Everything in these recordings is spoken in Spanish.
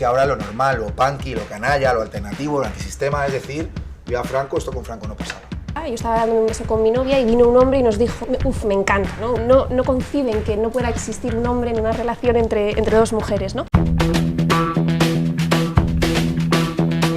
que ahora lo normal, lo punky, lo canalla, lo alternativo, lo antisistema, es decir, viva Franco, esto con Franco no pasaba. Yo estaba dando un beso con mi novia y vino un hombre y nos dijo, uff, me encanta, ¿no? No conciben que no pueda existir un hombre en una relación entre dos mujeres, ¿no?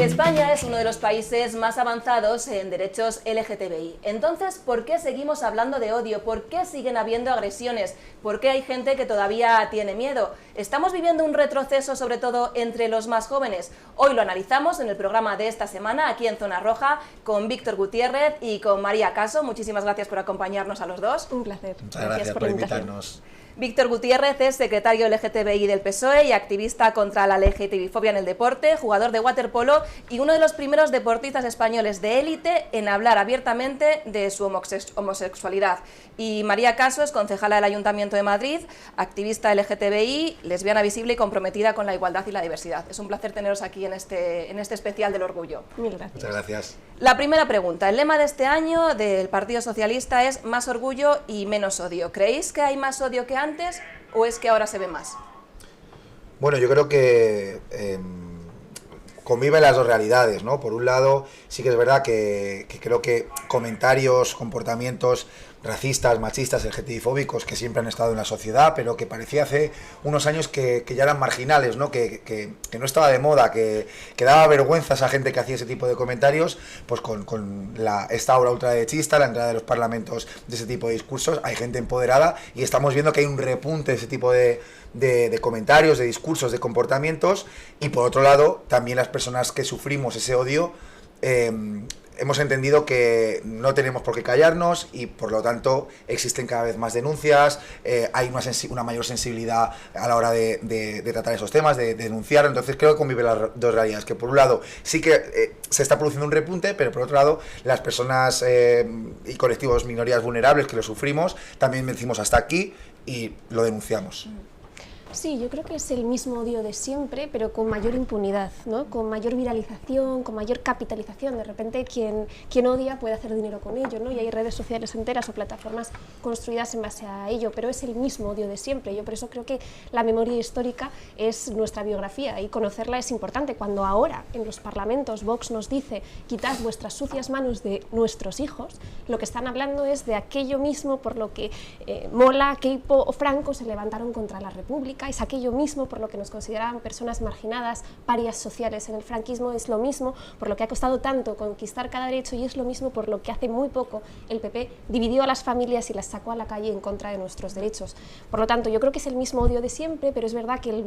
España es uno de los países más avanzados en derechos LGTBI. Entonces, ¿por qué seguimos hablando de odio? ¿Por qué siguen habiendo agresiones? ¿Por qué hay gente que todavía tiene miedo? ¿Estamos viviendo un retroceso, sobre todo entre los más jóvenes? Hoy lo analizamos en el programa de esta semana, aquí en Zona Roja, con Víctor Gutiérrez y con María Caso. Muchísimas gracias por acompañarnos a los dos. Un placer. Muchas gracias por invitarnos. Víctor Gutiérrez es secretario LGTBI del PSOE y activista contra la LGTBI-fobia en el deporte, jugador de waterpolo y uno de los primeros deportistas españoles de élite en hablar abiertamente de su homosexualidad. Y María Caso es concejala del Ayuntamiento de Madrid, activista LGTBI, lesbiana visible y comprometida con la igualdad y la diversidad. Es un placer teneros aquí en este especial del orgullo. Mil gracias. Muchas gracias. La primera pregunta. El lema de este año del Partido Socialista es más orgullo y menos odio. ¿Creéis que hay más odio que antes o es que ahora se ve más? Bueno, yo creo que conviven las dos realidades, ¿no? Por un lado, sí que es verdad que creo que comentarios, comportamientos racistas, machistas, LGTBI-fóbicos que siempre han estado en la sociedad, pero que parecía hace unos años que ya eran marginales, ¿no? Que no estaba de moda, que daba vergüenza a esa gente que hacía ese tipo de comentarios, pues con esta ola ultraderechista, la entrada de los parlamentos de ese tipo de discursos, hay gente empoderada y estamos viendo que hay un repunte de ese tipo de comentarios, de discursos, de comportamientos, y por otro lado, también las personas que sufrimos ese odio, hemos entendido que no tenemos por qué callarnos y por lo tanto existen cada vez más denuncias, hay una mayor sensibilidad a la hora de tratar esos temas, de denunciar. Entonces creo que conviven las dos realidades, que por un lado sí que se está produciendo un repunte, pero por otro lado las personas y colectivos, minorías vulnerables que lo sufrimos, también decimos hasta aquí y lo denunciamos. Sí, yo creo que es el mismo odio de siempre, pero con mayor impunidad, ¿no? Con mayor viralización, con mayor capitalización. De repente quien odia puede hacer dinero con ello, ¿no? Y hay redes sociales enteras o plataformas construidas en base a ello, pero es el mismo odio de siempre. Yo por eso creo que la memoria histórica es nuestra biografía y conocerla es importante. Cuando ahora en los parlamentos Vox nos dice quitad vuestras sucias manos de nuestros hijos, lo que están hablando es de aquello mismo por lo que Mola, Queipo o Franco se levantaron contra la República. Es aquello mismo por lo que nos consideraban personas marginadas, parias sociales en el franquismo, es lo mismo por lo que ha costado tanto conquistar cada derecho y es lo mismo por lo que hace muy poco el PP dividió a las familias y las sacó a la calle en contra de nuestros derechos. Por lo tanto, yo creo que es el mismo odio de siempre, pero es verdad que el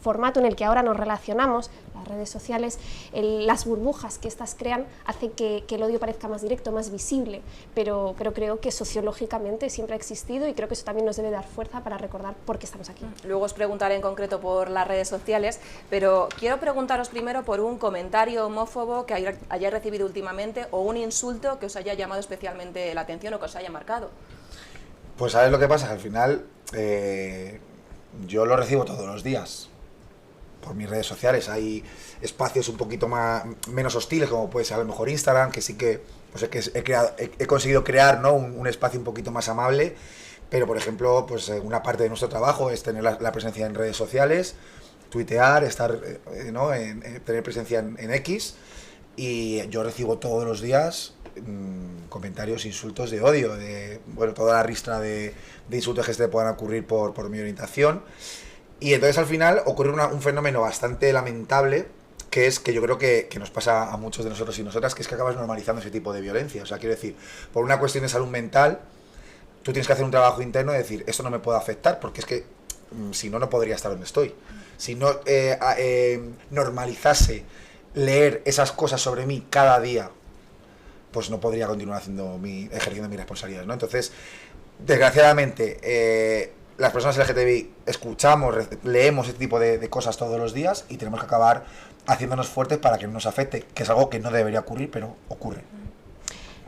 formato en el que ahora nos relacionamos, las redes sociales, las burbujas que estas crean, hace que el odio parezca más directo, más visible, pero creo que sociológicamente siempre ha existido y creo que eso también nos debe dar fuerza para recordar por qué estamos aquí. Luego os preguntaré en concreto por las redes sociales, pero quiero preguntaros primero por un comentario homófobo que hayáis recibido últimamente o un insulto que os haya llamado especialmente la atención o que os haya marcado. Pues ¿sabes lo que pasa? Que al final yo lo recibo todos los días por mis redes sociales. Hay espacios un poquito menos hostiles, como puede ser a lo mejor Instagram, que sí que pues he conseguido crear, ¿no? un espacio un poquito más amable. Pero, por ejemplo, pues una parte de nuestro trabajo es tener la presencia en redes sociales, tuitear, tener presencia en X, y yo recibo todos los días comentarios, insultos de odio, toda la ristra de insultos que se te puedan ocurrir por mi orientación. Y entonces al final ocurre un fenómeno bastante lamentable, que es que yo creo que nos pasa a muchos de nosotros y nosotras, que es que acabas normalizando ese tipo de violencia. O sea, quiero decir, por una cuestión de salud mental, tú tienes que hacer un trabajo interno y decir, esto no me puede afectar, porque es que si no, no podría estar donde estoy. Si no normalizase leer esas cosas sobre mí cada día, pues no podría continuar ejerciendo mis responsabilidades, ¿no? Entonces, desgraciadamente, las personas LGTBI escuchamos, leemos este tipo de cosas todos los días y tenemos que acabar haciéndonos fuertes para que no nos afecte, que es algo que no debería ocurrir, pero ocurre.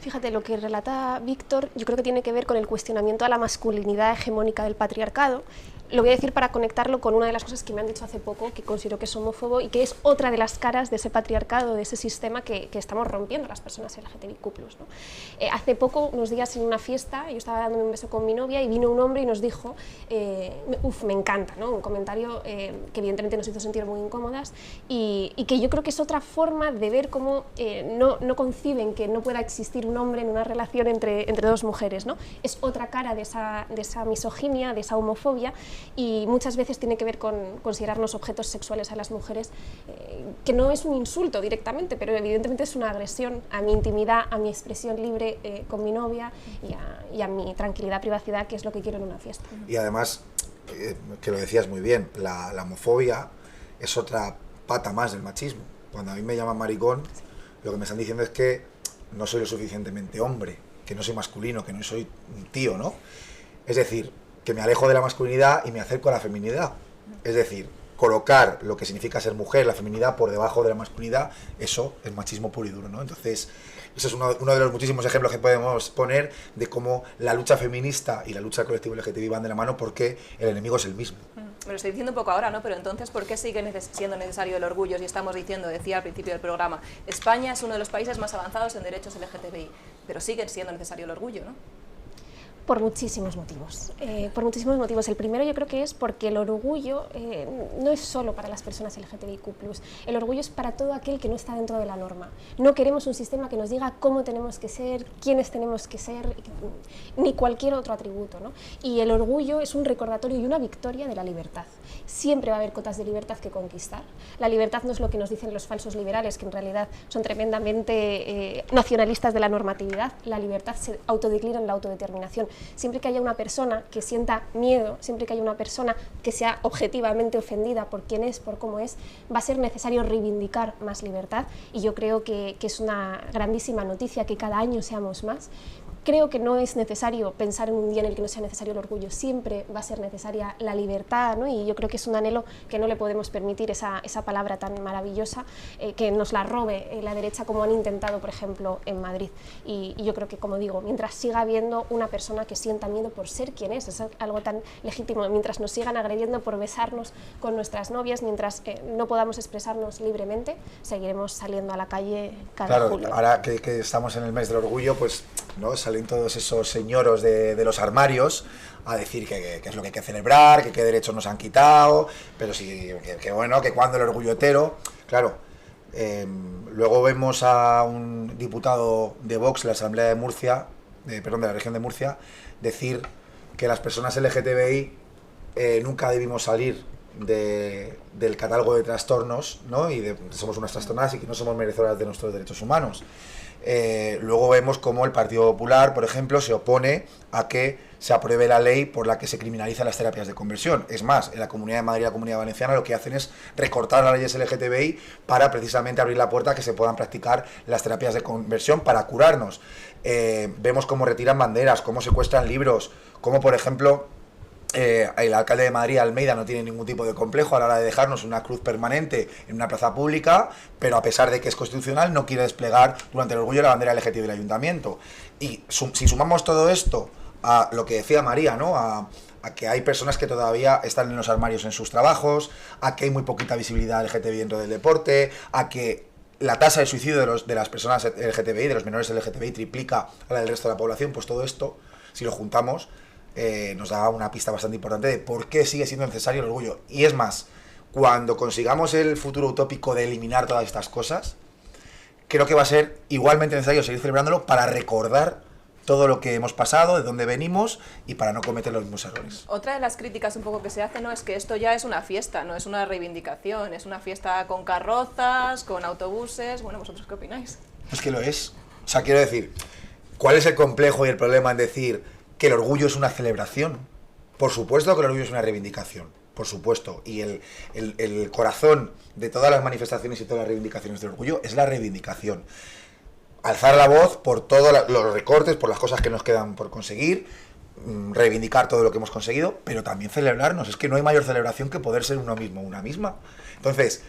Fíjate, lo que relata Víctor yo creo que tiene que ver con el cuestionamiento a la masculinidad hegemónica del patriarcado. lo voy a decir para conectarlo con una de las cosas que me han dicho hace poco, que considero que es homófobo y que es otra de las caras de ese patriarcado, de ese sistema que estamos rompiendo las personas LGTBIQ+, ¿no? Hace poco, unos días en una fiesta, yo estaba dándome un beso con mi novia y vino un hombre y nos dijo, me encanta, ¿no? Un comentario que evidentemente nos hizo sentir muy incómodas y que yo creo que es otra forma de ver cómo no conciben que no pueda existir un hombre en una relación entre dos mujeres, ¿no? Es otra cara de esa misoginia, de esa homofobia, y muchas veces tiene que ver con considerarnos objetos sexuales a las mujeres, que no es un insulto directamente, pero evidentemente es una agresión a mi intimidad, a mi expresión libre con mi novia y a mi tranquilidad, privacidad, que es lo que quiero en una fiesta. Y además, que lo decías muy bien, la homofobia es otra pata más del machismo. Cuando a mí me llaman maricón, lo que me están diciendo es que no soy lo suficientemente hombre, que no soy masculino, que no soy un tío, ¿no? Es decir, que me alejo de la masculinidad y me acerco a la feminidad. Es decir, colocar lo que significa ser mujer, la feminidad, por debajo de la masculinidad, eso es machismo puro y duro, ¿no? Entonces, ese es uno de los muchísimos ejemplos que podemos poner de cómo la lucha feminista y la lucha del colectivo LGTBI van de la mano, porque el enemigo es el mismo. Me lo estoy diciendo un poco ahora, ¿no? Pero entonces, ¿por qué sigue siendo necesario el orgullo? Si estamos diciendo, decía al principio del programa, España es uno de los países más avanzados en derechos LGTBI, pero sigue siendo necesario el orgullo, ¿no? Por muchísimos motivos. Por muchísimos motivos. El primero yo creo que es porque el orgullo no es solo para las personas LGTBIQ+. El orgullo es para todo aquel que no está dentro de la norma. No queremos un sistema que nos diga cómo tenemos que ser, quiénes tenemos que ser, ni cualquier otro atributo, ¿no? Y el orgullo es un recordatorio y una victoria de la libertad. Siempre va a haber cotas de libertad que conquistar. La libertad no es lo que nos dicen los falsos liberales, que en realidad son tremendamente nacionalistas de la normatividad. La libertad se autodeclina en la autodeterminación. Siempre que haya una persona que sienta miedo, siempre que haya una persona que sea objetivamente ofendida por quién es, por cómo es, va a ser necesario reivindicar más libertad, y yo creo que es una grandísima noticia que cada año seamos más. Creo que no es necesario pensar en un día en el que no sea necesario el orgullo, siempre va a ser necesaria la libertad, ¿no? Y yo creo que es un anhelo que no le podemos permitir, esa palabra tan maravillosa, que nos la robe la derecha, como han intentado, por ejemplo, en Madrid. Y yo creo que, como digo, mientras siga habiendo una persona que sienta miedo por ser quien es algo tan legítimo, mientras nos sigan agrediendo por besarnos con nuestras novias, mientras no podamos expresarnos libremente, seguiremos saliendo a la calle cada julio. Claro, ahora que estamos en el mes del orgullo, pues, ¿no?, salen todos esos señoros de los armarios a decir que es lo que hay que celebrar, que qué derechos nos han quitado, pero sí, que bueno, que cuando el orgullo hetero. Claro, luego vemos a un diputado de Vox de la Asamblea de Murcia, de la región de Murcia, decir que las personas LGTBI nunca debimos salir del catálogo de trastornos, ¿no? Y somos unas trastornadas y que no somos merecedoras de nuestros derechos humanos. Luego vemos cómo el Partido Popular, por ejemplo, se opone a que se apruebe la ley por la que se criminalizan las terapias de conversión. Es más, en la Comunidad de Madrid y la Comunidad Valenciana lo que hacen es recortar las leyes LGTBI para precisamente abrir la puerta a que se puedan practicar las terapias de conversión para curarnos. Vemos cómo retiran banderas, cómo secuestran libros, cómo, por ejemplo, el alcalde de Madrid, Almeida, no tiene ningún tipo de complejo a la hora de dejarnos una cruz permanente en una plaza pública, pero a pesar de que es constitucional, no quiere desplegar durante el orgullo la bandera LGTBI del ayuntamiento. Y si sumamos todo esto a lo que decía María, ¿no?, a que hay personas que todavía están en los armarios en sus trabajos, a que hay muy poquita visibilidad LGTBI dentro del deporte, a que la tasa de suicidio de las personas LGTBI, de los menores LGTBI, triplica a la del resto de la población, pues todo esto, si lo juntamos, nos da una pista bastante importante de por qué sigue siendo necesario el orgullo. Y es más, cuando consigamos el futuro utópico de eliminar todas estas cosas, creo que va a ser igualmente necesario seguir celebrándolo para recordar todo lo que hemos pasado, de dónde venimos, y para no cometer los mismos errores. Otra de las críticas un poco que se hace, ¿no?, es que esto ya es una fiesta, no es una reivindicación, es una fiesta con carrozas, con autobuses. Bueno, ¿vosotros qué opináis? Es que lo es. O sea, quiero decir, ¿cuál es el complejo y el problema en decir que el orgullo es una celebración? Por supuesto que el orgullo es una reivindicación, por supuesto, y el corazón de todas las manifestaciones y todas las reivindicaciones del orgullo es la reivindicación. Alzar la voz por todos los recortes, por las cosas que nos quedan por conseguir, reivindicar todo lo que hemos conseguido, pero también celebrarnos. Es que no hay mayor celebración que poder ser uno mismo, una misma. Entonces,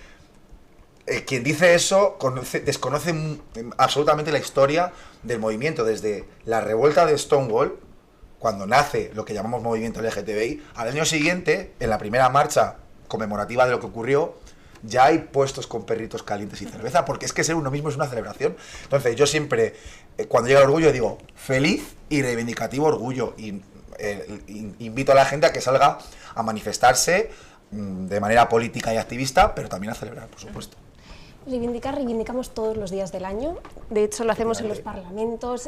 quien dice eso desconoce absolutamente la historia del movimiento, desde la revuelta de Stonewall, cuando nace lo que llamamos movimiento LGTBI, al año siguiente, en la primera marcha conmemorativa de lo que ocurrió, ya hay puestos con perritos calientes y cerveza, porque es que ser uno mismo es una celebración. Entonces yo siempre, cuando llega el orgullo, digo, feliz y reivindicativo orgullo, y invito a la gente a que salga a manifestarse de manera política y activista, pero también a celebrar, por supuesto. Reivindicamos todos los días del año, de hecho lo hacemos en los parlamentos.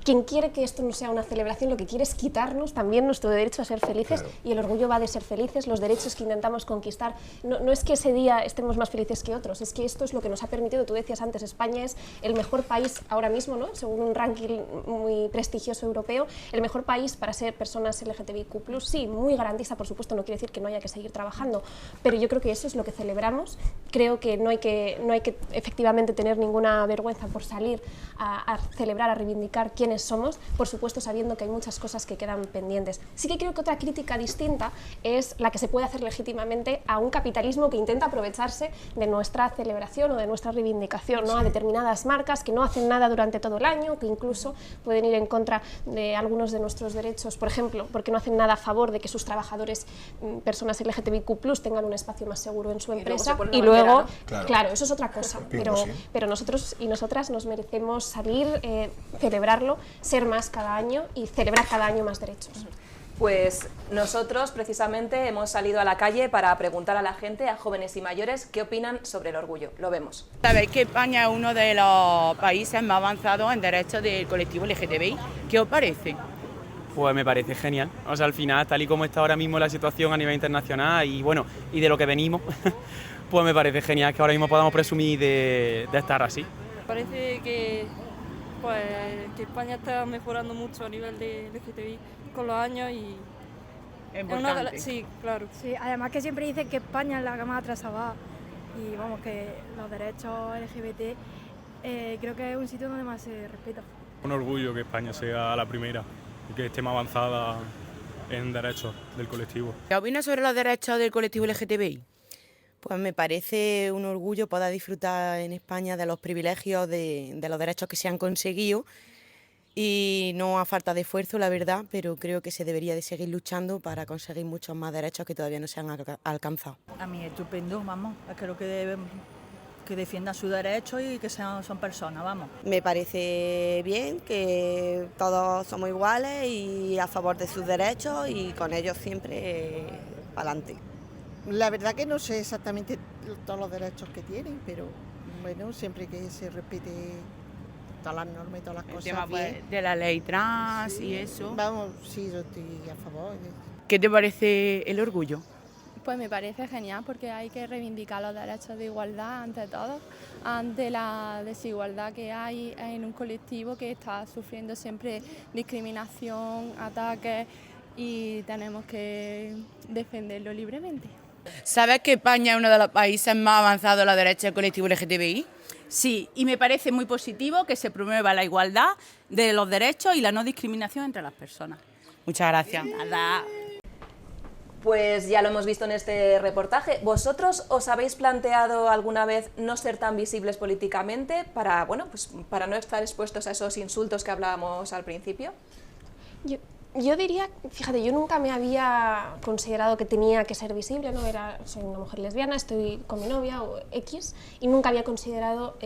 Quien quiere que esto no sea una celebración, lo que quiere es quitarnos también nuestro derecho a ser felices, claro. Y el orgullo va de ser felices, los derechos que intentamos conquistar. No es que ese día estemos más felices que otros, es que esto es lo que nos ha permitido, tú decías antes, España es el mejor país ahora mismo, ¿no? Según un ranking muy prestigioso europeo, el mejor país para ser personas LGTBIQ+, sí, muy garantista, por supuesto, no quiere decir que no haya que seguir trabajando, pero yo creo que eso es lo que celebramos. Creo que no hay que efectivamente tener ninguna vergüenza por salir a celebrar, a reivindicar quiénes somos, por supuesto sabiendo que hay muchas cosas que quedan pendientes. Sí que creo que otra crítica distinta es la que se puede hacer legítimamente a un capitalismo que intenta aprovecharse de nuestra celebración o de nuestra reivindicación, ¿no? A determinadas marcas que no hacen nada durante todo el año, que incluso pueden ir en contra de algunos de nuestros derechos, por ejemplo, porque no hacen nada a favor de que sus trabajadores, personas LGTBIQ+, tengan un espacio más seguro en su empresa, y luego, claro, eso es otra cosa, pero nosotros y nosotras nos merecemos salir, celebrarlo, ser más cada año y celebrar cada año más derechos. Pues nosotros precisamente hemos salido a la calle para preguntar a la gente, a jóvenes y mayores, qué opinan sobre el orgullo. Lo vemos. Sabéis que España es uno de los países más avanzados en derechos del colectivo LGTBI. ¿Qué os parece? Pues me parece genial. O sea, al final, tal y como está ahora mismo la situación a nivel internacional y bueno, y de lo que venimos, pues me parece genial que ahora mismo podamos presumir de estar así. Parece que España está mejorando mucho a nivel de LGTBI con los años y sí, claro. Sí, además que siempre dicen que España es la que más atrasada va y vamos, que los derechos LGBT creo que es un sitio donde más se respeta. Un orgullo que España sea la primera y que esté más avanzada en derechos del colectivo. ¿Qué opinas sobre los derechos del colectivo LGTBI? Pues me parece un orgullo poder disfrutar en España de los privilegios, de los derechos que se han conseguido y no a falta de esfuerzo, la verdad, pero creo que se debería de seguir luchando para conseguir muchos más derechos que todavía no se han alcanzado. A mí estupendo, vamos, creo que defiendan sus derechos y que son personas, vamos. Me parece bien que todos somos iguales y a favor de sus derechos y con ellos siempre para adelante. La verdad que no sé exactamente todos los derechos que tienen, pero bueno, siempre que se respete todas las normas y todas las cosas. El tema bien. De la ley trans Sí, y eso. Vamos, sí, yo estoy a favor. ¿Qué te parece el orgullo? Pues me parece genial porque hay que reivindicar los derechos de igualdad ante todo, ante la desigualdad que hay en un colectivo que está sufriendo siempre discriminación, ataques y tenemos que defenderlo libremente. ¿Sabes que España es uno de los países más avanzados en los derechos del colectivo LGTBI? Sí, y me parece muy positivo que se promueva la igualdad de los derechos y la no discriminación entre las personas. Muchas gracias. Nada. Pues ya lo hemos visto en este reportaje. ¿Vosotros os habéis planteado alguna vez no ser tan visibles políticamente para, bueno, pues para no estar expuestos a esos insultos que hablábamos al principio? Yo diría, fíjate, yo nunca me había considerado que tenía que ser visible, ¿no? Soy una mujer lesbiana, estoy con mi novia o X, y nunca había considerado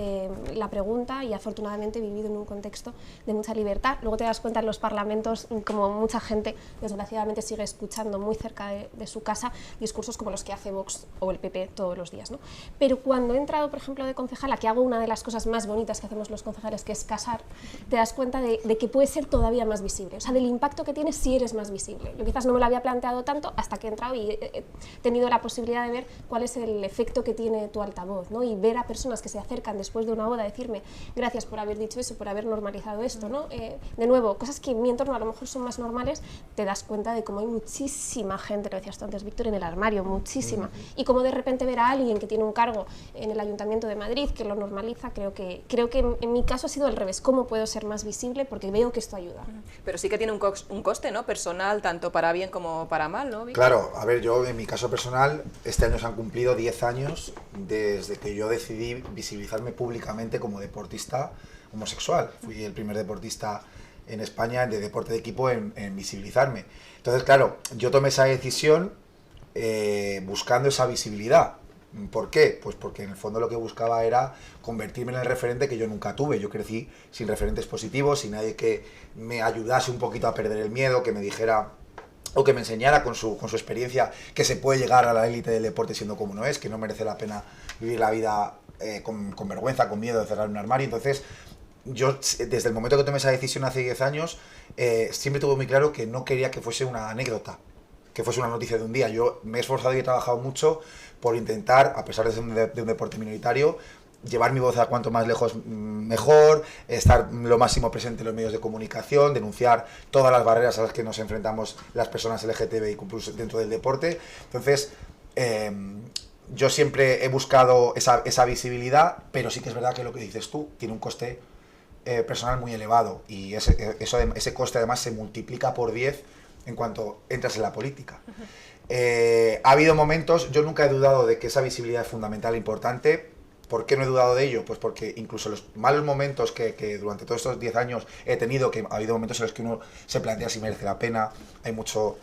la pregunta y afortunadamente he vivido en un contexto de mucha libertad. Luego te das cuenta en los parlamentos como mucha gente desgraciadamente sigue escuchando muy cerca de su casa discursos como los que hace Vox o el PP todos los días, ¿no? Pero cuando he entrado, por ejemplo, de concejala, que hago una de las cosas más bonitas que hacemos los concejales, que es casar, te das cuenta de que puede ser todavía más visible, o sea, del impacto que tienes si eres más visible. Yo quizás no me lo había planteado tanto hasta que he entrado y he tenido la posibilidad de ver cuál es el efecto que tiene tu altavoz, ¿no? Y ver a personas que se acercan después de una boda a decirme gracias por haber dicho eso, por haber normalizado esto, ¿no? De nuevo, cosas que en mi entorno a lo mejor son más normales, te das cuenta de cómo hay muchísima gente, lo decías tú antes, Víctor, en el armario, muchísima. Y cómo de repente ver a alguien que tiene un cargo en el Ayuntamiento de Madrid, que lo normaliza, creo que en mi caso ha sido al revés. ¿Cómo puedo ser más visible? Porque veo que esto ayuda. Pero sí que tiene un coste, ¿no? Personal, tanto para bien como para mal, ¿no, Víctor? Claro, a ver, yo en mi caso personal, este año se han cumplido 10 años desde que yo decidí visibilizarme públicamente como deportista homosexual. Fui el primer deportista en España de deporte de equipo en visibilizarme. Entonces, claro, yo tomé esa decisión buscando esa visibilidad. ¿Por qué? Pues porque en el fondo lo que buscaba era convertirme en el referente que yo nunca tuve. Yo crecí sin referentes positivos, sin nadie que me ayudase un poquito a perder el miedo, que me dijera o que me enseñara con su experiencia que se puede llegar a la élite del deporte siendo como uno es, que no merece la pena vivir la vida con vergüenza, con miedo de cerrar un armario. Entonces, yo desde el momento que tomé esa decisión hace 10 años, siempre tuve muy claro que no quería que fuese una anécdota, que fuese una noticia de un día. Yo me he esforzado y he trabajado mucho por intentar, a pesar de ser de un deporte minoritario, llevar mi voz a cuanto más lejos mejor, estar lo máximo presente en los medios de comunicación, denunciar todas las barreras a las que nos enfrentamos las personas LGTBIQ+ dentro del deporte. Entonces, yo siempre he buscado esa visibilidad, pero sí que es verdad que lo que dices tú tiene un coste personal muy elevado, y ese coste además se multiplica por 10 en cuanto entras en la política. Ha habido momentos, yo nunca he dudado de que esa visibilidad es fundamental e importante. ¿Por qué no he dudado de ello? Pues porque incluso los malos momentos que durante todos estos 10 años he tenido, que ha habido momentos en los que uno se plantea si merece la pena, hay mucho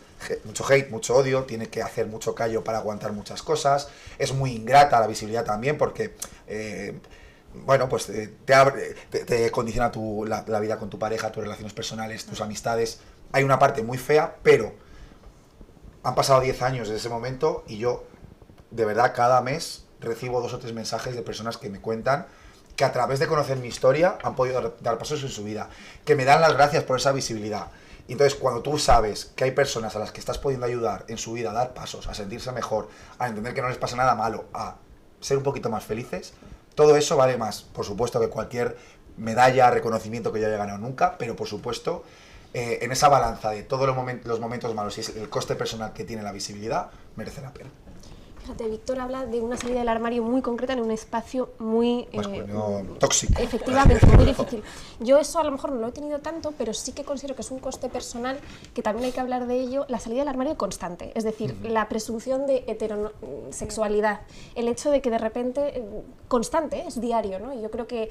hate, mucho odio, tiene que hacer mucho callo para aguantar muchas cosas, es muy ingrata la visibilidad también porque bueno, pues te condiciona la vida con tu pareja, tus relaciones personales, tus amistades. Hay una parte muy fea, pero han pasado 10 años desde ese momento y yo, de verdad, cada mes recibo 2 o 3 mensajes de personas que me cuentan que a través de conocer mi historia han podido dar pasos en su vida, que me dan las gracias por esa visibilidad. Y entonces, cuando tú sabes que hay personas a las que estás pudiendo ayudar en su vida a dar pasos, a sentirse mejor, a entender que no les pasa nada malo, a ser un poquito más felices, todo eso vale más, por supuesto, que cualquier medalla, reconocimiento que yo haya ganado nunca, pero por supuesto, en esa balanza de todos los momentos malos y el coste personal que tiene la visibilidad, merece la pena. Fíjate, Víctor habla de una salida del armario muy concreta en un espacio muy... tóxico. Efectivamente, muy difícil. Yo eso a lo mejor no lo he tenido tanto, pero sí que considero que es un coste personal, que también hay que hablar de ello, la salida del armario constante. Es decir, la presunción de heterosexualidad, el hecho de que de repente, constante, es diario, ¿no? Y yo creo que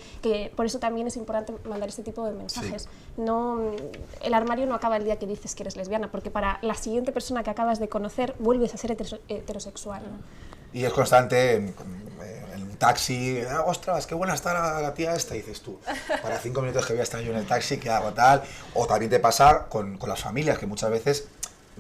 por eso también es importante mandar este tipo de mensajes. Sí. No, el armario no acaba el día que dices que eres lesbiana, porque para la siguiente persona que acabas de conocer vuelves a ser heterosexual, ¿no? Y es constante en un taxi, ostras, qué buena está la tía esta, dices tú, para 5 minutos que voy a estar yo en el taxi, ¿qué hago tal? O también te pasa con las familias, que muchas veces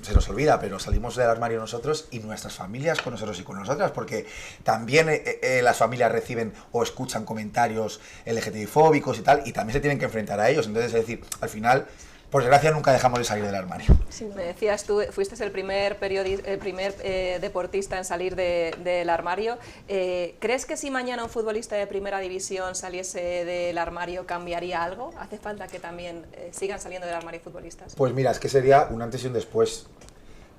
se nos olvida, pero salimos del armario nosotros y nuestras familias con nosotros y con nosotras, porque también las familias reciben o escuchan comentarios LGTBI-fóbicos y tal, y también se tienen que enfrentar a ellos. Entonces, es decir, al final, por desgracia, nunca dejamos de salir del armario. Sí, me decías tú, fuiste el primer deportista en salir del armario. ¿Crees que si mañana un futbolista de primera división saliese del armario cambiaría algo? ¿Hace falta que también sigan saliendo del armario futbolistas? Pues mira, es que sería un antes y un después.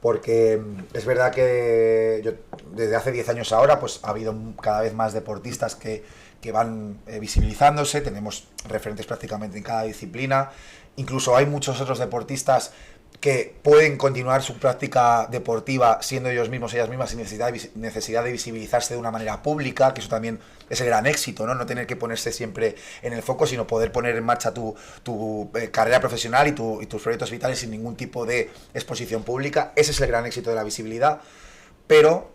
Porque es verdad que yo, desde hace 10 años ahora, pues ha habido cada vez más deportistas que van visibilizándose, tenemos referentes prácticamente en cada disciplina. Incluso hay muchos otros deportistas que pueden continuar su práctica deportiva siendo ellos mismos, ellas mismas, sin necesidad de visibilizarse de una manera pública, que eso también es el gran éxito, ¿no? No tener que ponerse siempre en el foco, sino poder poner en marcha tu carrera profesional y tus proyectos vitales sin ningún tipo de exposición pública. Ese es el gran éxito de la visibilidad, pero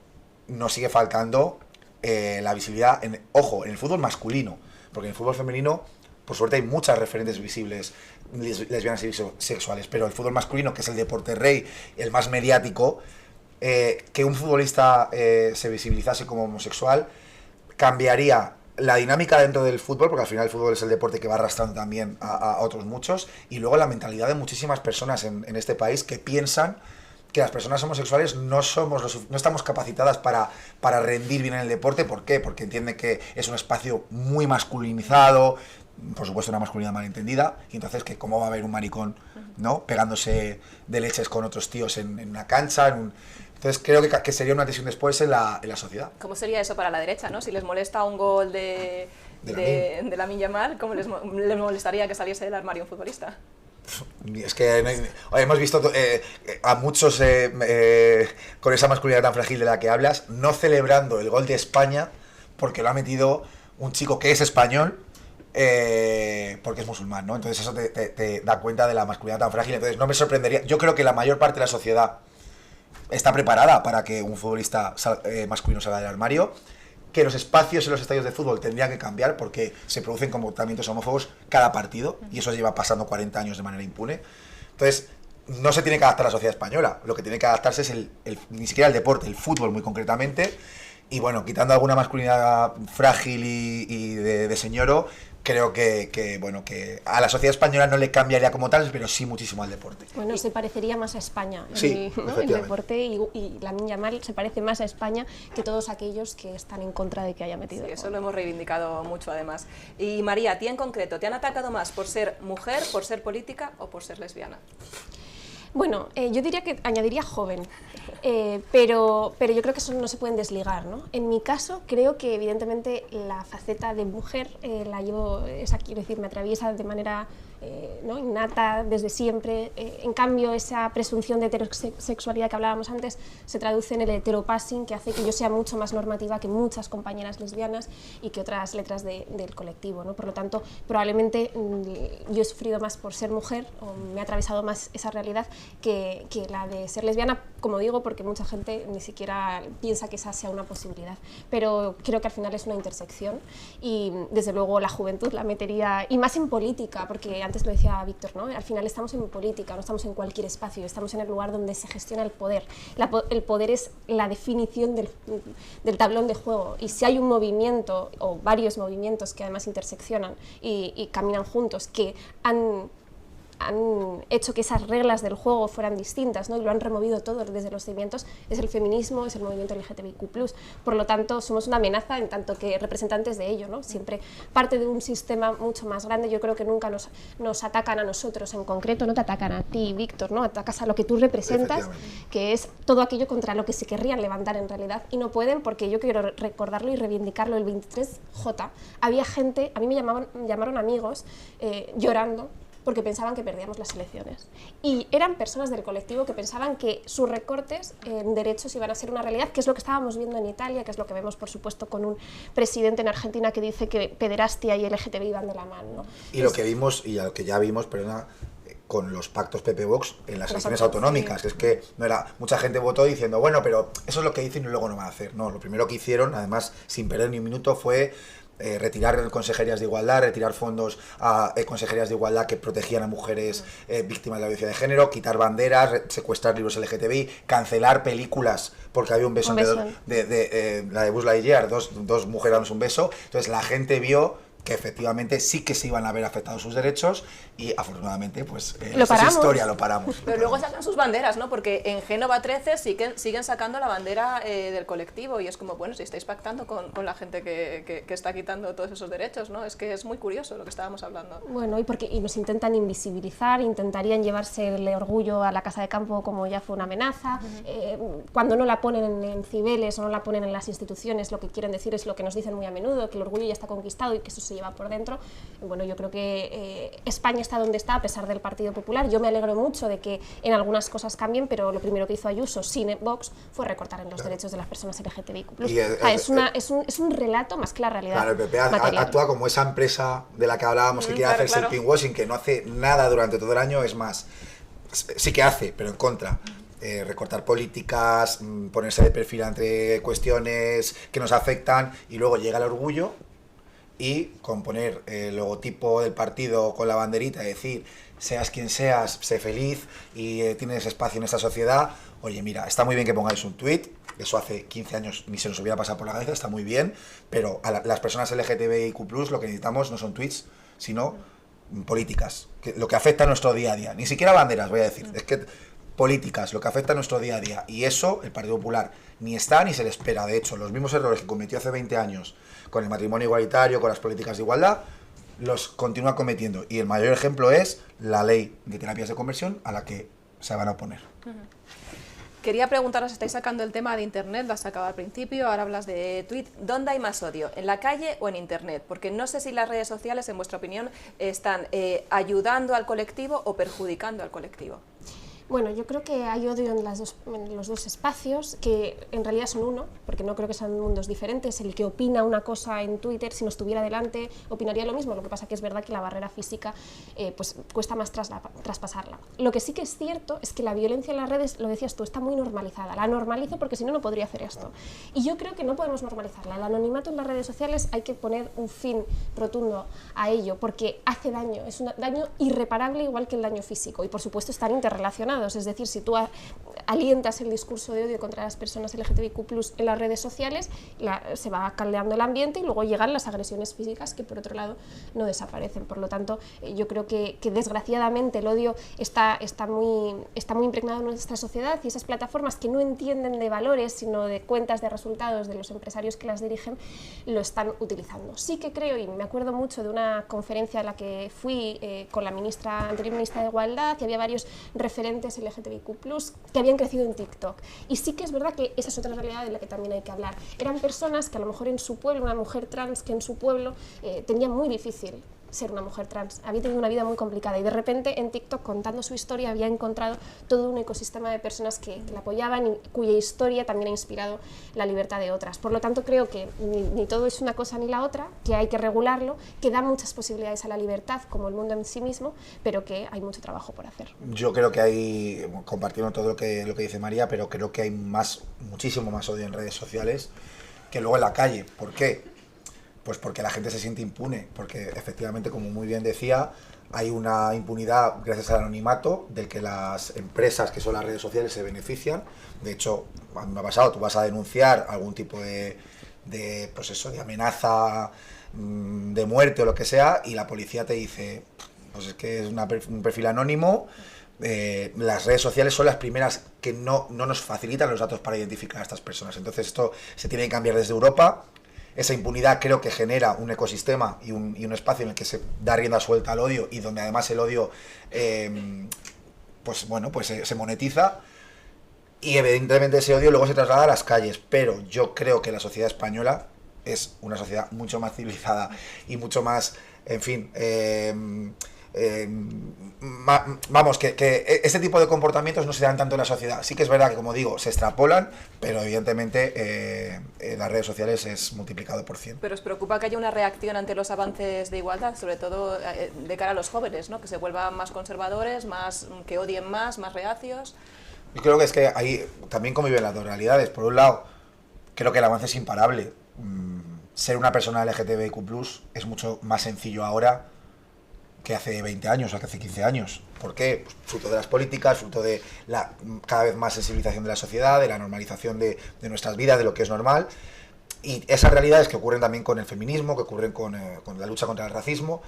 nos sigue faltando la visibilidad, en el fútbol masculino, porque en el fútbol femenino, por suerte, hay muchas referentes visibles lesbianas y bisexuales, pero el fútbol masculino, que es el deporte rey, el más mediático, que un futbolista se visibilizase como homosexual, cambiaría la dinámica dentro del fútbol, porque al final el fútbol es el deporte que va arrastrando también a otros muchos, y luego la mentalidad de muchísimas personas en este país que piensan que las personas homosexuales no estamos capacitadas para rendir bien en el deporte. ¿Por qué? Porque entienden que es un espacio muy masculinizado, por supuesto una masculinidad malentendida, y entonces que cómo va a haber un maricón, ¿no?, pegándose de leches con otros tíos en una cancha, entonces creo que sería una antes y un después en la sociedad. ¿Cómo sería eso para la derecha, no? Si les molesta un gol de Lamine Yamal, ¿cómo les molestaría que saliese del armario un futbolista? Es que hemos visto a muchos con esa masculinidad tan frágil de la que hablas, no celebrando el gol de España porque lo ha metido un chico que es español, porque es musulmán, ¿no? Entonces eso te da cuenta de la masculinidad tan frágil. Entonces no me sorprendería, yo creo que la mayor parte de la sociedad está preparada para que un futbolista masculino salga del armario, que los espacios en los estadios de fútbol tendrían que cambiar porque se producen comportamientos homófobos cada partido y eso lleva pasando 40 años de manera impune. Entonces no se tiene que adaptar a la sociedad española, lo que tiene que adaptarse es ni siquiera el deporte, el fútbol muy concretamente. Y bueno, quitando alguna masculinidad frágil y de señoro, creo que a la sociedad española no le cambiaría como tal, pero sí muchísimo al deporte. Bueno, se parecería más a España, sí, ¿no? El deporte y Lamine Yamal se parece más a España que todos aquellos que están en contra de que haya metido. Sí, eso lo hemos reivindicado mucho además. Y María, a ti en concreto, ¿te han atacado más por ser mujer, por ser política o por ser lesbiana? Bueno, yo diría que añadiría joven, pero yo creo que eso no se pueden desligar, ¿no? En mi caso, creo que evidentemente la faceta de mujer la llevo, quiero decir, me atraviesa de manera ¿no? innata desde siempre. En cambio, esa presunción de heterosexualidad que hablábamos antes se traduce en el heteropassing, que hace que yo sea mucho más normativa que muchas compañeras lesbianas y que otras letras del colectivo, ¿no? Por lo tanto, probablemente yo he sufrido más por ser mujer, o me ha atravesado más esa realidad que la de ser lesbiana, como digo, porque mucha gente ni siquiera piensa que esa sea una posibilidad. Pero creo que al final es una intersección y desde luego la juventud la metería, y más en política, porque antes lo decía Víctor, ¿no? Al final estamos en política, no estamos en cualquier espacio, estamos en el lugar donde se gestiona el poder. El poder es la definición del tablón de juego, y si hay un movimiento o varios movimientos que además interseccionan y caminan juntos, que han hecho que esas reglas del juego fueran distintas, ¿no? Y lo han removido todo desde los cimientos, es el feminismo, es el movimiento LGTBIQ+. Por lo tanto, somos una amenaza en tanto que representantes de ello, ¿no? Siempre parte de un sistema mucho más grande. Yo creo que nunca nos atacan a nosotros en concreto, no te atacan a ti, Víctor, ¿no? Atacas a lo que tú representas, que es todo aquello contra lo que se querrían levantar en realidad, y no pueden, porque yo quiero recordarlo y reivindicarlo. El 23J había gente, a mí me llamaron amigos llorando porque pensaban que perdíamos las elecciones. Y eran personas del colectivo que pensaban que sus recortes en derechos iban a ser una realidad, que es lo que estábamos viendo en Italia, que es lo que vemos, por supuesto, con un presidente en Argentina que dice que pederastia y LGTBI van de la mano, ¿no? Y lo que vimos, y lo que ya vimos, perdona, con los pactos PP-Vox en las elecciones autonómicas, que es que no era, mucha gente votó diciendo, bueno, pero eso es lo que dicen y luego no van a hacer. No, lo primero que hicieron, además, sin perder ni un minuto, fue retirar consejerías de igualdad, retirar fondos a consejerías de igualdad que protegían a mujeres víctimas de la violencia de género, quitar banderas, secuestrar libros LGTBI, cancelar películas porque había un beso de la de Buzz Lightyear, dos mujeres dándose un beso. Entonces la gente vio que efectivamente sí que se iban a ver afectados sus derechos y afortunadamente pues esa historia lo paramos. Pero luego sacan sus banderas, ¿no? Porque en Génova 13 siguen sacando la bandera del colectivo y es como, bueno, si estáis pactando con la gente que está quitando todos esos derechos, ¿no? Es que es muy curioso lo que estábamos hablando. Bueno, y nos intentan invisibilizar, intentarían llevarse el orgullo a la casa de campo como ya fue una amenaza. Cuando no la ponen en Cibeles o no la ponen en las instituciones, lo que quieren decir es lo que nos dicen muy a menudo, que el orgullo ya está conquistado y que eso se lleva por dentro. Y bueno, yo creo que España está donde está a pesar del Partido Popular. Yo me alegro mucho de que en algunas cosas cambien, pero lo primero que hizo Ayuso sin Vox fue recortar en los derechos de las personas LGTBIQ+. Es un relato más que la realidad. Claro, el PP actúa como esa empresa de la que hablábamos que quiere hacerse el pinkwashing, que no hace nada durante todo el año, es más, sí que hace, pero en contra. Recortar políticas, ponerse de perfil ante cuestiones que nos afectan, y luego llega el orgullo y con poner el logotipo del partido con la banderita y decir, seas quien seas, sé feliz y tienes espacio en esta sociedad. Oye, mira, está muy bien que pongáis un tuit, eso hace 15 años ni se nos hubiera pasado por la cabeza, está muy bien, pero a las personas LGTBIQ+, lo que necesitamos no son tweets, sino políticas, lo que afecta a nuestro día a día. Ni siquiera banderas, voy a decir, es que políticas, lo que afecta a nuestro día a día. Y eso el Partido Popular ni está ni se le espera. De hecho, los mismos errores que cometió hace 20 años con el matrimonio igualitario, con las políticas de igualdad, los continúa cometiendo. Y el mayor ejemplo es la ley de terapias de conversión a la que se van a oponer. Quería preguntaros, estáis sacando el tema de Internet, lo has sacado al principio, ahora hablas de Twitter. ¿Dónde hay más odio? ¿En la calle o en Internet? Porque no sé si las redes sociales, en vuestra opinión, están ayudando al colectivo o perjudicando al colectivo. Bueno, yo creo que hay odio en los dos espacios, que en realidad son uno, porque no creo que sean mundos diferentes. El que opina una cosa en Twitter, si no estuviera delante, opinaría lo mismo. Lo que pasa que es verdad que la barrera física pues cuesta más traspasarla. Lo que sí que es cierto es que la violencia en las redes, lo decías tú, está muy normalizada. La normalizo porque si no, no podría hacer esto. Y yo creo que no podemos normalizarla. El anonimato en las redes sociales hay que poner un fin rotundo a ello, porque hace daño, es un daño irreparable igual que el daño físico. Y por supuesto están interrelacionados. Es decir, si tú alientas el discurso de odio contra las personas LGTBIQ+ en las redes sociales, se va caldeando el ambiente y luego llegan las agresiones físicas que por otro lado no desaparecen. Por lo tanto, yo creo que desgraciadamente el odio está muy impregnado en nuestra sociedad, y esas plataformas que no entienden de valores sino de cuentas de resultados de los empresarios que las dirigen lo están utilizando. Sí que creo, y me acuerdo mucho de una conferencia a la que fui con la anterior ministra de Igualdad, que había varios referentes LGTBIQ+, que habían crecido en TikTok. Y sí que es verdad que esa es otra realidad de la que también hay que hablar. Eran personas que a lo mejor en su pueblo, una mujer trans que en su pueblo tenía muy difícil ser una mujer trans, había tenido una vida muy complicada, y de repente en TikTok, contando su historia, había encontrado todo un ecosistema de personas que la apoyaban y cuya historia también ha inspirado la libertad de otras. Por lo tanto, creo que ni todo es una cosa ni la otra, que hay que regularlo, que da muchas posibilidades a la libertad, como el mundo en sí mismo, pero que hay mucho trabajo por hacer. Yo creo que hay, compartiendo todo lo que dice María, pero creo que hay muchísimo más odio en redes sociales que luego en la calle. ¿Por qué? Pues porque la gente se siente impune, porque efectivamente, como muy bien decía, hay una impunidad gracias al anonimato del que las empresas, que son las redes sociales, se benefician. De hecho, a mí me ha pasado, tú vas a denunciar algún tipo de amenaza de muerte o lo que sea, y la policía te dice, pues es que es un perfil anónimo. Las redes sociales son las primeras que no nos facilitan los datos para identificar a estas personas. Entonces esto se tiene que cambiar desde Europa. Esa impunidad creo que genera un ecosistema y un espacio en el que se da rienda suelta al odio, y donde además el odio se monetiza, y evidentemente ese odio luego se traslada a las calles. Pero yo creo que la sociedad española es una sociedad mucho más civilizada y mucho más, en fin, que este tipo de comportamientos no se dan tanto en la sociedad. Sí que es verdad que, como digo, se extrapolan, pero evidentemente en las redes sociales es multiplicado por 100. ¿Pero os preocupa que haya una reacción ante los avances de igualdad, sobre todo de cara a los jóvenes, ¿no? Que se vuelvan más conservadores, que odien más reacios? Yo creo que es que ahí también conviven las dos realidades. Por un lado, creo que el avance es imparable. Ser una persona LGTBIQ+ es mucho más sencillo ahora que hace 20 años o que hace 15 años. ¿Por qué? Pues fruto de las políticas, fruto de la cada vez más sensibilización de la sociedad, de la normalización de nuestras vidas, de lo que es normal. Y esas realidades que ocurren también con el feminismo, que ocurren con la lucha contra el racismo,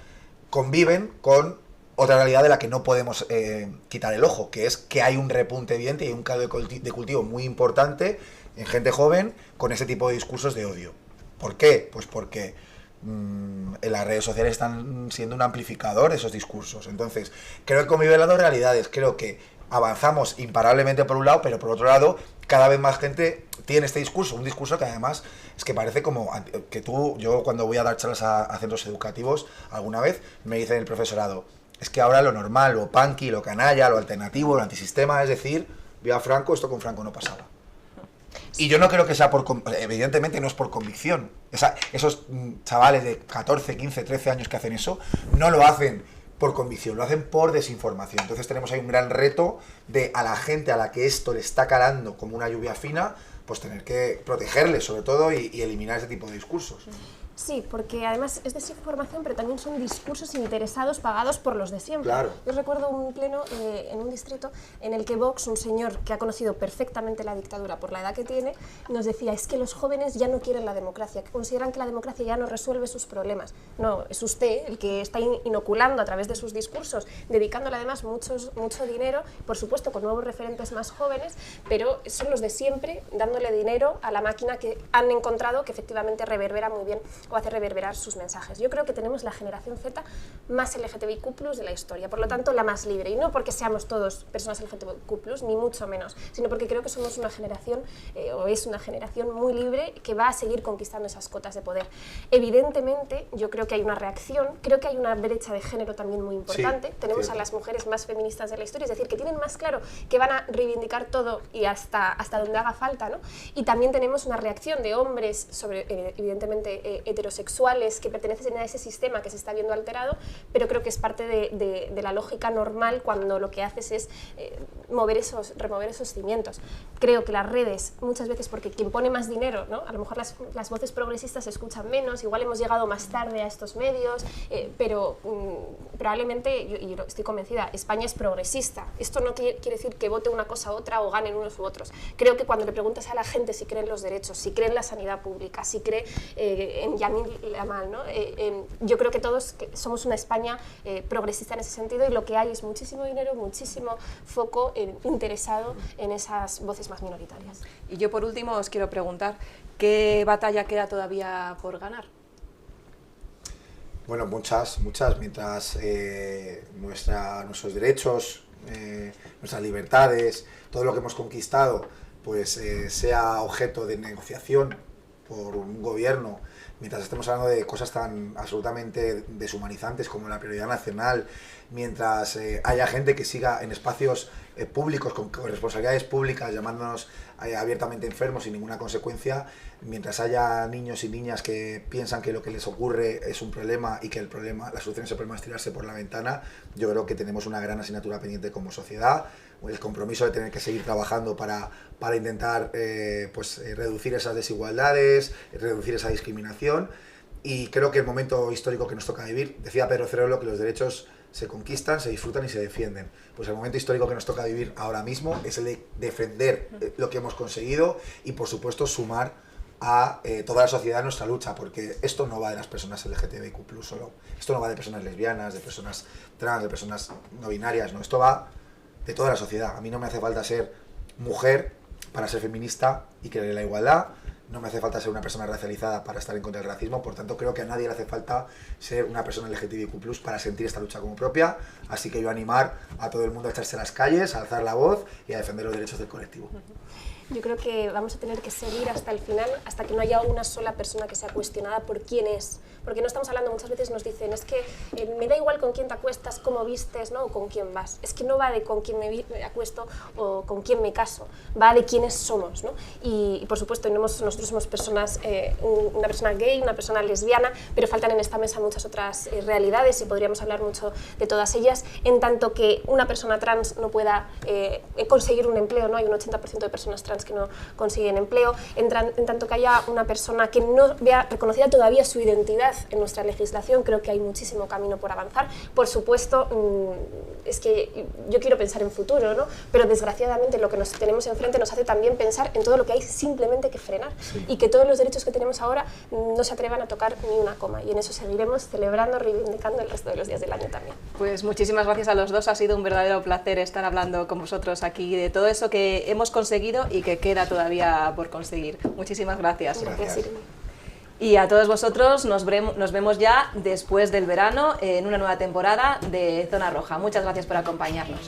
conviven con otra realidad de la que no podemos quitar el ojo, que es que hay un repunte evidente y un caldo de cultivo muy importante en gente joven con ese tipo de discursos de odio. ¿Por qué? Pues porque en las redes sociales están siendo un amplificador de esos discursos. Entonces, creo que conviven las dos realidades. Creo que avanzamos imparablemente por un lado, pero por otro lado, cada vez más gente tiene este discurso, un discurso que además es que parece como que yo cuando voy a dar charlas a centros educativos alguna vez, me dice el profesorado, es que ahora lo normal, lo punky, lo canalla, lo alternativo, lo antisistema, es decir, viva Franco, esto con Franco no pasaba. Y yo no creo que sea evidentemente no es por convicción. Esos chavales de 14, 15, 13 años que hacen eso, no lo hacen por convicción, lo hacen por desinformación. Entonces tenemos ahí un gran reto de a la gente a la que esto le está calando como una lluvia fina, pues tener que protegerles sobre todo y eliminar ese tipo de discursos. Sí, porque además es desinformación, pero también son discursos interesados pagados por los de siempre. Claro. Yo recuerdo un pleno en un distrito en el que Vox, un señor que ha conocido perfectamente la dictadura por la edad que tiene, nos decía, es que los jóvenes ya no quieren la democracia, que consideran que la democracia ya no resuelve sus problemas. No, es usted el que está inoculando a través de sus discursos, dedicándole además mucho dinero, por supuesto con nuevos referentes más jóvenes, pero son los de siempre dándole dinero a la máquina que han encontrado que efectivamente reverbera muy bien o hacer reverberar sus mensajes. Yo creo que tenemos la generación Z más LGTBIQ+ de la historia, por lo tanto la más libre, y no porque seamos todos personas LGTBIQ+, ni mucho menos, sino porque creo que somos una generación, o es una generación muy libre que va a seguir conquistando esas cotas de poder. Evidentemente, yo creo que hay una reacción, creo que hay una brecha de género también muy importante, tenemos a las mujeres más feministas de la historia, es decir, que tienen más claro que van a reivindicar todo y hasta donde haga falta, ¿no? Y también tenemos una reacción de hombres, evidentemente heterosexuales, que pertenecen a ese sistema que se está viendo alterado, pero creo que es parte de la lógica normal cuando lo que haces es remover esos cimientos. Creo que las redes, muchas veces porque quien pone más dinero, ¿no? A lo mejor las voces progresistas se escuchan menos, igual hemos llegado más tarde a estos medios, pero probablemente, y yo estoy convencida, España es progresista. Esto no quiere decir que vote una cosa u otra o ganen unos u otros. Creo que cuando le preguntas a la gente si cree en los derechos, si cree en la sanidad pública, si cree en Yamil Lamal, ¿no? Yo creo que todos somos una España progresista en ese sentido, y lo que hay es muchísimo dinero, muchísimo foco interesado en esas voces más minoritarias. Y yo por último os quiero preguntar, ¿qué batalla queda todavía por ganar? Bueno, muchas. Mientras nuestros derechos, nuestras libertades, todo lo que hemos conquistado, pues sea objeto de negociación por un gobierno, mientras estemos hablando de cosas tan absolutamente deshumanizantes como la prioridad nacional, mientras haya gente que siga en espacios públicos con responsabilidades públicas llamándonos abiertamente enfermos sin ninguna consecuencia, mientras haya niños y niñas que piensan que lo que les ocurre es un problema y que la solución a ese problema es tirarse por la ventana, yo creo que tenemos una gran asignatura pendiente como sociedad, el compromiso de tener que seguir trabajando para intentar reducir esas desigualdades, reducir esa discriminación, y creo que el momento histórico que nos toca vivir, decía Pedro Cerolo que los derechos se conquistan, se disfrutan y se defienden. Pues el momento histórico que nos toca vivir ahora mismo es el de defender lo que hemos conseguido y, por supuesto, sumar a toda la sociedad en nuestra lucha, porque esto no va de las personas LGTBIQ+ solo, esto no va de personas lesbianas, de personas trans, de personas no binarias, no, esto va de toda la sociedad. A mí no me hace falta ser mujer para ser feminista y querer la igualdad, no me hace falta ser una persona racializada para estar en contra del racismo, por tanto creo que a nadie le hace falta ser una persona LGTBIQ+ para sentir esta lucha como propia, así que yo animar a todo el mundo a echarse a las calles, a alzar la voz y a defender los derechos del colectivo. Yo creo que vamos a tener que seguir hasta el final, hasta que no haya una sola persona que sea cuestionada por quién es. Porque no estamos hablando, muchas veces nos dicen, es que me da igual con quién te acuestas, cómo vistes, ¿no? O con quién vas. Es que no va de con quién me acuesto o con quién me caso, va de quiénes somos, ¿no? Y por supuesto, nosotros somos personas, una persona gay, una persona lesbiana, pero faltan en esta mesa muchas otras realidades y podríamos hablar mucho de todas ellas, en tanto que una persona trans no pueda conseguir un empleo, ¿no? Hay un 80% de personas trans que no consiguen empleo, en tanto que haya una persona que no vea reconocida todavía su identidad en nuestra legislación, creo que hay muchísimo camino por avanzar. Por supuesto, es que yo quiero pensar en futuro, ¿no? Pero desgraciadamente lo que nos tenemos enfrente nos hace también pensar en todo lo que hay simplemente que frenar, y que todos los derechos que tenemos ahora no se atrevan a tocar ni una coma, y en eso seguiremos celebrando, reivindicando el resto de los días del año también. Pues muchísimas gracias a los dos, ha sido un verdadero placer estar hablando con vosotros aquí de todo eso que hemos conseguido y que queda todavía por conseguir. Muchísimas gracias. Gracias. Y a todos vosotros nos vemos ya después del verano en una nueva temporada de Zona Roja. Muchas gracias por acompañarnos.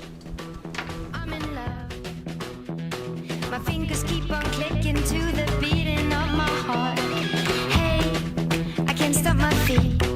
My fingers keep on clicking to the beating of my heart. Hey, I can't stop my feet.